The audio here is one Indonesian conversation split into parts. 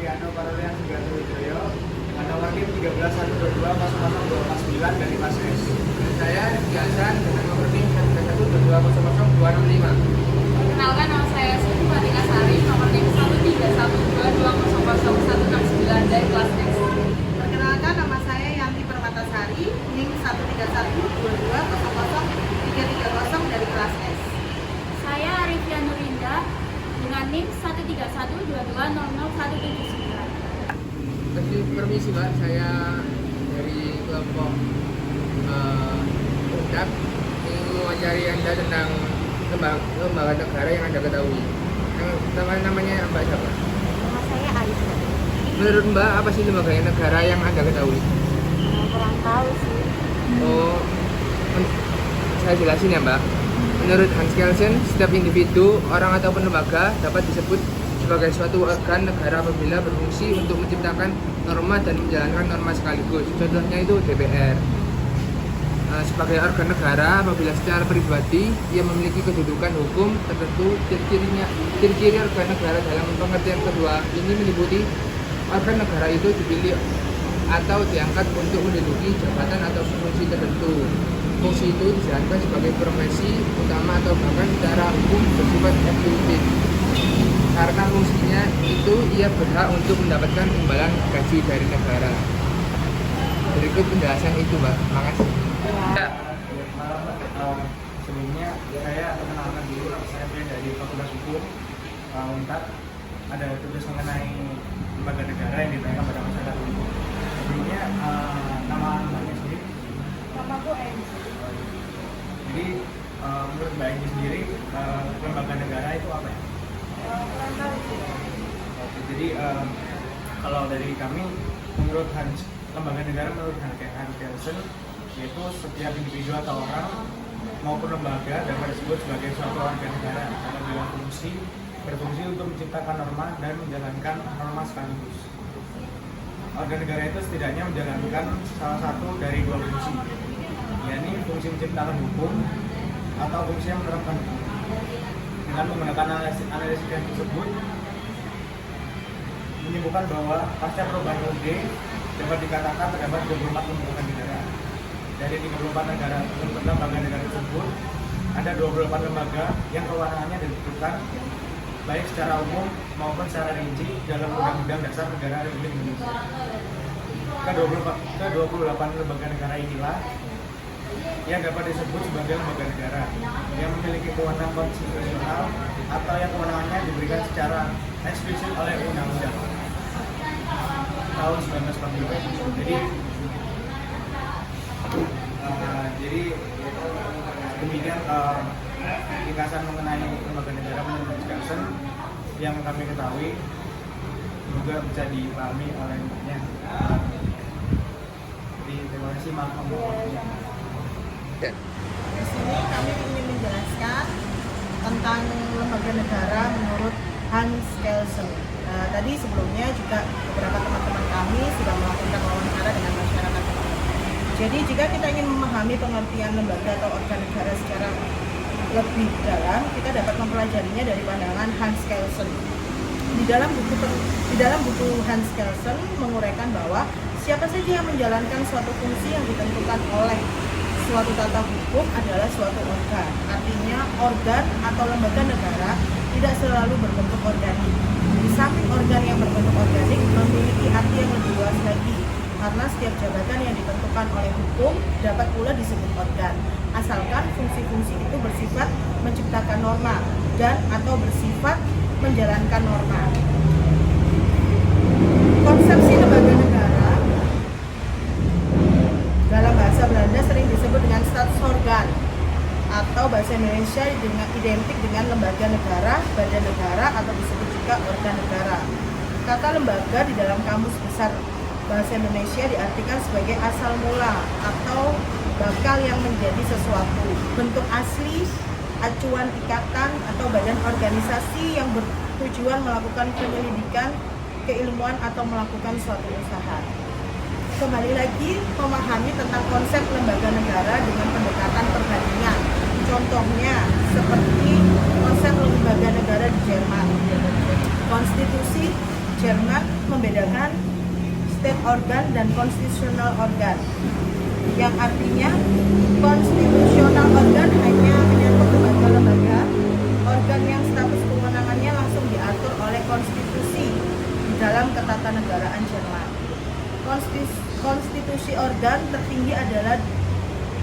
Arfiano Paralian Sugartowijoyo dengan nomor NIM 13.122.00249 dari kelas S. Dan saya Rizky Hasan dengan nomor NIM 131.200.005. Perkenalkan, nama saya Siti Fatika Sari, nomor NIM 13122200169 dari kelas S. Perkenalkan, nama saya Yanti Permatasari, NIM 13122000330 dari kelas S. Saya Arifia Nurinda dengan NIM 13122000179. Permisi Mbak, saya dari kelompok UNDAP ingin mewawancari Anda tentang lembaga negara yang Anda ketahui. Namanya Mbak siapa? Nama saya Arifia. Menurut Mbak, apa sih lembaga negara yang Anda ketahui? Kurang tahu sih. Oh, saya jelasin ya Mbak. Menurut Hans Kelsen, setiap individu, orang ataupun lembaga dapat disebut sebagai suatu organ negara apabila berfungsi untuk menciptakan norma dan menjalankan norma sekaligus. Contohnya itu DPR. Sebagai organ negara, apabila secara pribadi ia memiliki kedudukan hukum tertentu, ciri-ciri organ negara dalam pengertian kedua ini meliputi organ negara itu dipilih atau diangkat untuk menduduki jabatan atau fungsi tertentu. Fungsi itu dijalankan sebagai profesi utama atau bahkan secara hukum bersifat eksekutif. Karena fungsinya itu ia berhak untuk mendapatkan imbalan gaji dari negara. Berikut penjelasan itu, Mbak. Makasih. Ya. Malam, sebelumnya saya perkenalkan dulu, saya dari Fakultas Hukum UNTAD. Ada tugas mengenai lembaga negara yang ditanyakan pada masyarakat umum. Sebelumnya nama mbaknya sendiri? Namaku Enzi. Jadi menurut Mbak Enzi sendiri lembaga negara itu apa ya? Kurang tahu sih. Oke, jadi kalau dari kami menurut lembaga negara menurut Hans Kelsen yaitu setiap individu atau orang maupun lembaga dapat disebut sebagai suatu organ negara apabila berfungsi untuk menciptakan norma dan menjalankan norma sekaligus. Organ negara itu setidaknya menjalankan salah satu dari dua fungsi, yakni fungsi menciptakan hukum atau fungsi yang menerapkan hukum. Dengan menggunakan analisis yang tersebut menyebutkan bahwa pasca perubahan UUD dapat dikatakan terdapat 24 lembaga negara. Dari 34 lembaga negara tersebut, ada 24 lembaga yang kewenangannya ditentukan baik secara umum maupun secara rinci dalam Undang-Undang Dasar Negara Republik Indonesia. Ke-28 lembaga negara inilah yang dapat disebut sebagai lembaga negara yang memiliki kewenangan konstitusional atau yang kewenangannya diberikan secara eksplisit oleh Undang-Undang tahun 1945. Jadi demikian ringkasan mengenai lembaga negara menurut Kelsen yang kami ketahui, semoga bisa dipahami oleh mbaknya. Jadi terima kasih, maaf waktunya. Di sini kami ingin menjelaskan tentang lembaga negara menurut Hans Kelsen. Tadi sebelumnya juga beberapa teman-teman kami sudah melakukan wawancara dengan masyarakat. Jadi jika kita ingin memahami pengertian lembaga atau organ negara secara lebih dalam, kita dapat mempelajarinya dari pandangan Hans Kelsen. Di dalam buku Hans Kelsen menguraikan bahwa siapa saja yang menjalankan suatu fungsi yang ditentukan oleh suatu tata hukum adalah suatu organ. Artinya organ atau lembaga negara tidak selalu berbentuk organik. Di samping organ yang berbentuk organik memiliki arti yang lebih luas lagi, karena setiap jabatan yang ditentukan oleh hukum dapat pula disebut organ, asalkan fungsi-fungsi itu bersifat menciptakan norma dan atau bersifat menjalankan norma. Konsepsi lembaga negara dalam bahasa Belanda sering disebut dengan Staatsorgan atau bahasa Indonesia identik dengan lembaga negara, badan negara atau disebut juga organ negara. Kata lembaga di dalam kamus besar bahasa Indonesia diartikan sebagai asal mula atau bakal yang menjadi sesuatu, bentuk asli, acuan ikatan atau badan organisasi yang bertujuan melakukan penyelidikan, keilmuan atau melakukan suatu usaha. Kembali lagi memahami tentang konsep lembaga negara dengan pendekatan perbandingan. Contohnya seperti konsep lembaga negara di Jerman. Konstitusi Jerman membedakan state organ dan constitutional organ, yang artinya constitutional organ hanya menyangkut lembaga-lembaga, organ yang status kewenangannya langsung diatur oleh konstitusi di dalam ketatanegaraan Jerman. Konstitusi organ tertinggi adalah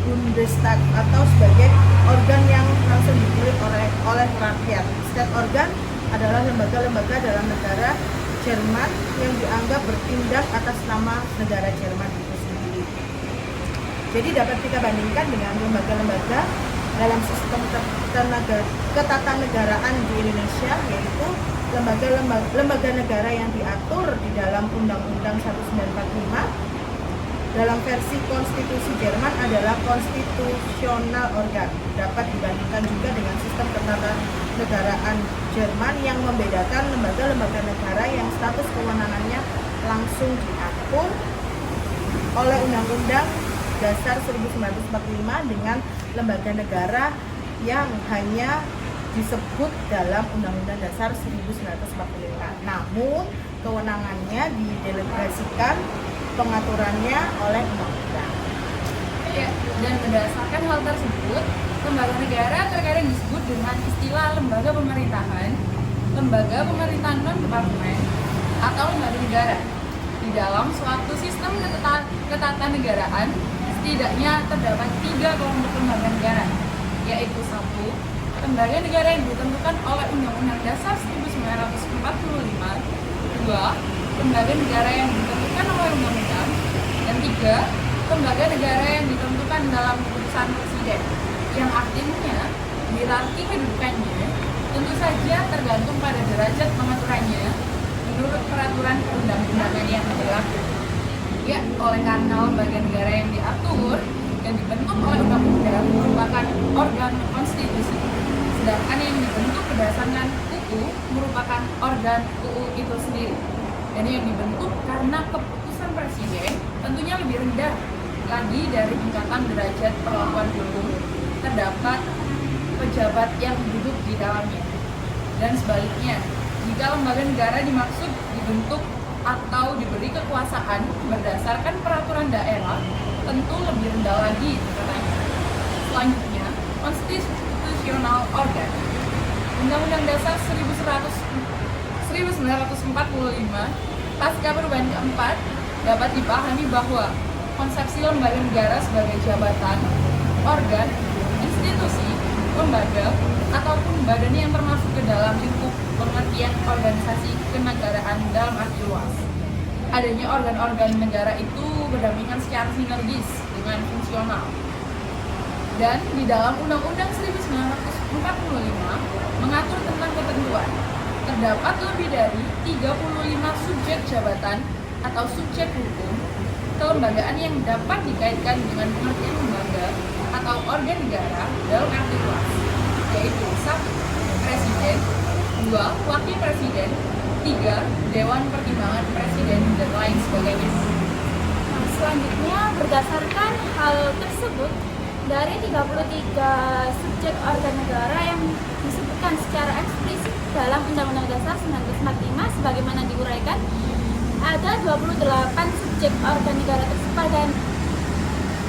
Bundestag atau sebagai organ yang langsung dipilih oleh rakyat. State organ adalah lembaga-lembaga dalam negara Jerman yang dianggap bertindak atas nama negara Jerman itu sendiri. Jadi dapat kita bandingkan dengan lembaga-lembaga dalam sistem ketatanegaraan di Indonesia, yaitu lembaga negara yang diatur di dalam Undang-Undang 1945. Dalam versi konstitusi Jerman adalah konstitusional organ. Dapat dibandingkan juga dengan sistem ketatanegaraan Jerman yang membedakan lembaga-lembaga negara yang status kewenangannya langsung diatur oleh Undang-Undang Dasar 1945 dengan lembaga negara yang hanya disebut dalam Undang-Undang Dasar 1945. Namun kewenangannya didelegasikan pengaturannya oleh undang-undang. Ya, dan berdasarkan hal tersebut, lembaga negara terkadang disebut dengan istilah lembaga pemerintahan, lembaga pemerintahan non-departemen, atau lembaga negara. Di dalam suatu sistem ketatanegaraan, setidaknya terdapat 3 kelompok lembaga negara, yaitu 1. Lembaga negara yang ditentukan oleh Undang-Undang Dasar 1945, 2. Lembaga negara yang ditentukan oleh undang-undang, dan 3. Lembaga negara yang ditentukan dalam keputusan presiden, yang artinya hierarki kedudukannya tentu saja tergantung pada derajat pengaturannya menurut peraturan perundang-undangan yang berlaku. Ya, oleh karena lembaga negara yang diatur dan dibentuk oleh undang-undang merupakan organ konstitusi, sedangkan yang dibentuk berdasarkan UU merupakan organ UU itu sendiri. Dan yang dibentuk karena keputusan presiden tentunya lebih rendah lagi dari tingkatan derajat perlakuan hukum terdapat pejabat yang duduk di dalamnya. Dan sebaliknya, jika lembaga negara dimaksud dibentuk atau diberi kekuasaan berdasarkan peraturan daerah, tentu lebih rendah lagi tingkatannya. Selanjutnya, konstitusional organ. Undang-Undang Dasar 1945 pasca perubahan keempat dapat dipahami bahwa konsepsi lembaga negara sebagai jabatan, organ, institusi, lembaga, ataupun badan yang termasuk ke dalam lingkup pengertian organisasi kenegaraan dalam arti luas. Adanya organ-organ negara itu berdampingan secara sinergis dengan fungsional. Dan di dalam Undang-Undang 1945 mengatur tentang ketentuan. Terdapat lebih dari 35 subjek jabatan atau subjek hukum kelembagaan yang dapat dikaitkan dengan pengertian lembaga atau organ negara dalam arti luas, yaitu 1. Presiden, 2. Wakil Presiden, 3. Dewan Pertimbangan Presiden, dan lain sebagainya. Nah, selanjutnya berdasarkan hal tersebut, dari 33 subjek organ negara yang disebutkan secara eksplisit dalam Undang-Undang Dasar 1945 sebagaimana diuraikan, ada 28 subjek organ negara tersebut dan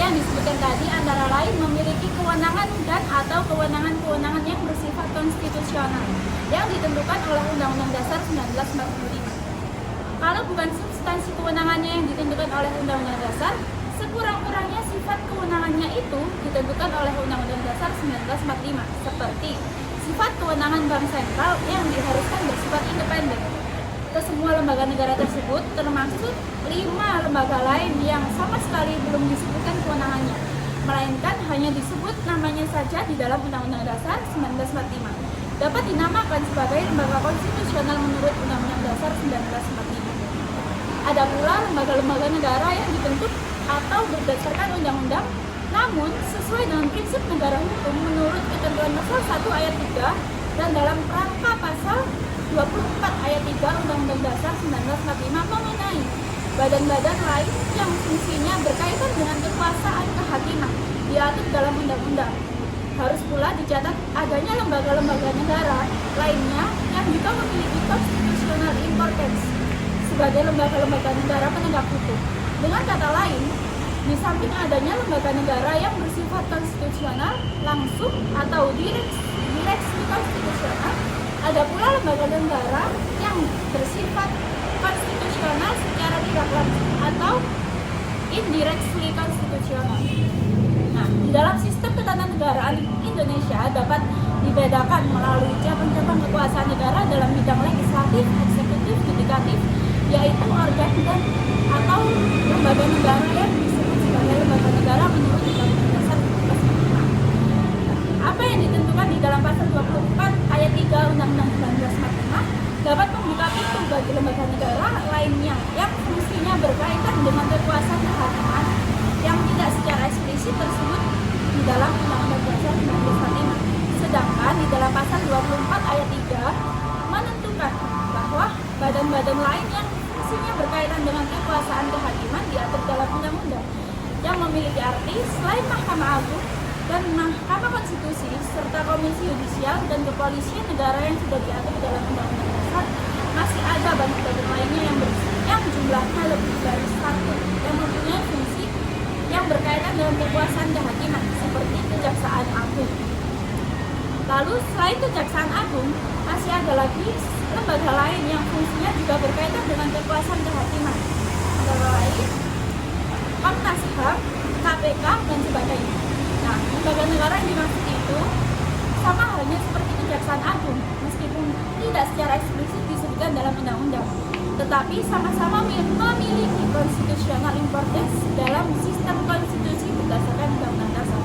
yang disebutkan tadi antara lain memiliki kewenangan dan atau kewenangan-kewenangan yang bersifat konstitusional yang ditentukan oleh Undang-Undang Dasar 1945. Kalau bukan substansi kewenangannya yang ditentukan oleh Undang-Undang Dasar, sekurang-kurangnya sifat kewenangannya itu ditentukan oleh Undang-Undang Dasar 1945, seperti sifat kewenangan bank sentral yang diharuskan bersifat independen. Kesemua lembaga negara tersebut termasuk 5 lembaga lain yang sama sekali belum disebutkan kewenangannya, melainkan hanya disebut namanya saja di dalam Undang-Undang Dasar 1945. Dapat dinamakan sebagai lembaga konstitusional menurut Undang-Undang Dasar 1945. Ada pula lembaga-lembaga negara yang dibentuk atau berdasarkan undang-undang, namun sesuai dengan prinsip negara hukum menurut ketentuan pasal 1 ayat 3 dan dalam rangka pasal 24 ayat 3 Undang-Undang Dasar 1945 mengenai badan-badan lain yang fungsinya berkaitan dengan kekuasaan kehakiman diatur dalam undang-undang. Harus pula dicatat adanya lembaga-lembaga negara lainnya yang juga memiliki constitutional importance sebagai lembaga-lembaga negara penegak hukum. Dengan kata lain, di samping adanya lembaga negara yang bersifat konstitusional langsung atau direksi konstitusional, ada pula lembaga negara yang bersifat konstitusional secara tidak langsung atau indirectly konstitusional. Nah, di dalam sistem ketatanegaraan Indonesia dapat dibedakan melalui cabang-cabang kekuasaan negara dalam bidang legislatif, eksekutif, yudikatif, yaitu organ dan atau lembaga negara yang disebut sebagai lembaga negara menurut Undang-Undang Dasar 45. Apa yang ditentukan di dalam pasal 24 ayat 3 Undang-Undang 1945 dapat membuka pintu bagi lembaga negara lainnya yang fungsinya berkaitan dengan kekuasaan kehakiman yang tidak secara eksplisit tersebut di dalam Undang-Undang Dasar 1945. Sedangkan di dalam pasal 24 ayat 3 menentukan bahwa badan-badan lain yang fungsinya berkaitan dengan kekuasaan kehakiman diatur dalam undang-undang yang memiliki arti selain Mahkamah Agung dan Mahkamah Konstitusi serta Komisi Yudisial dan Kepolisian Negara yang sudah diatur dalam Undang-Undang Dasar, masih ada badan-badan lainnya yang jumlahnya lebih dari satu yang mempunyai fungsi yang berkaitan dengan kekuasaan kehakiman seperti Kejaksaan Agung. Lalu selain Kejaksaan Agung, masih ada lagi lembaga lain yang fungsinya juga berkaitan dengan kekuasaan kehakiman, antara lain Komnas HAM, KPK, dan sebagainya. Nah, lembaga negara yang dimaksud itu sama halnya seperti Kejaksaan Agung, meskipun tidak secara eksplisit disebutkan dalam undang-undang, tetapi sama-sama memiliki constitutional importance dalam sistem konstitusi berdasarkan Undang-Undang Dasar.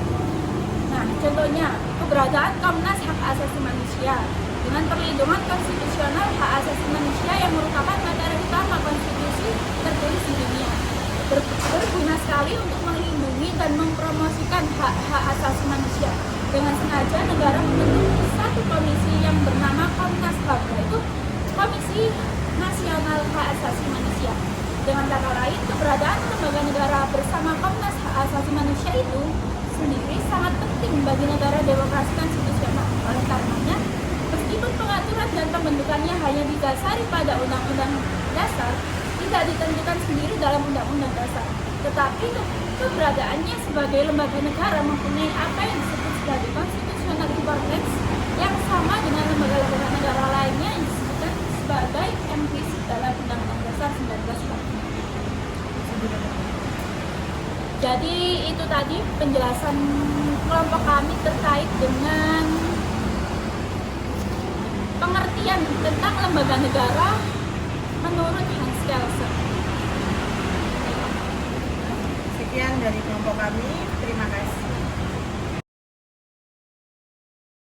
Nah, contohnya keberadaan Komnas Hak Asasi Manusia dengan perlindungan konstitusional hak asasi manusia yang merupakan materi utama konstitusi tertulis di dunia. Berguna sekali untuk melindungi dan mempromosikan hak-hak asasi manusia. Dengan sengaja negara membentuk satu komisi yang bernama Komnas HAM, yaitu Komisi Nasional Hak Asasi Manusia. Dengan kata lain, keberadaan lembaga negara bersama Komnas Hak Asasi Manusia itu sendiri sangat penting bagi negara demokrasi konstitusional. Oleh karenanya, meskipun pengaturan dan pembentukannya hanya didasari pada Undang-Undang Dasar, tidak ditentukan sendiri dalam Undang-Undang Dasar, tetapi keberadaannya sebagai lembaga negara mempunyai apa yang disebut sebagai constitutional importance yang sama dengan lembaga-lembaga negara lainnya yang disebutkan sebagai implisit dalam Undang-Undang Dasar 1945. Jadi itu tadi penjelasan kelompok kami terkait dengan pengertian tentang lembaga negara menurut Hans Kelsen. Sekian dari kelompok kami. Terima